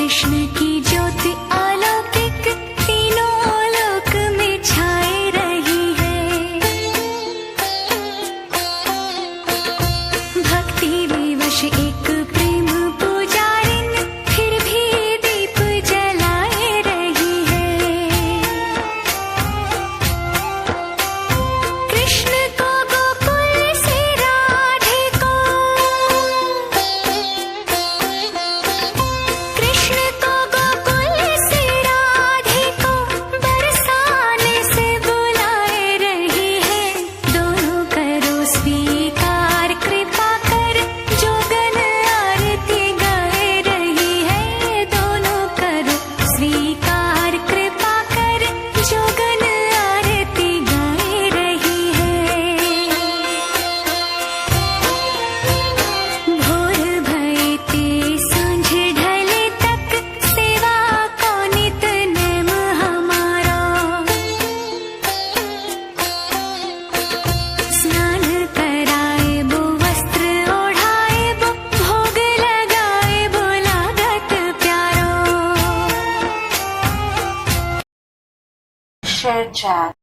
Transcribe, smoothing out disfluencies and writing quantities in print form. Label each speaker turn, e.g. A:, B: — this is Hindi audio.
A: कृष्ण की ज्योति अलौकिक तीनों लोक में छाए रही है। भक्ति विवश एक प्रेम पुजारिन फिर भी दीप जलाए रही है। कृष्ण को गोकुल से राधे को, कृष्ण को गोकुल से राधे को बरसाने से बुलाए रही है। दोनों करो स्वीकार कृपा कर जोगन आरती गाए रही है। दोनों करो स्वीकार कृपा कर जोगन आरती गाए रही है। भोर भये ते सांझ ढले तक सेवा को नित नेम हमारा। स्नान कराए वो वस्त्र ओढ़ाए वो भोग लगाए वो लागत प्यारो।
B: Share chat.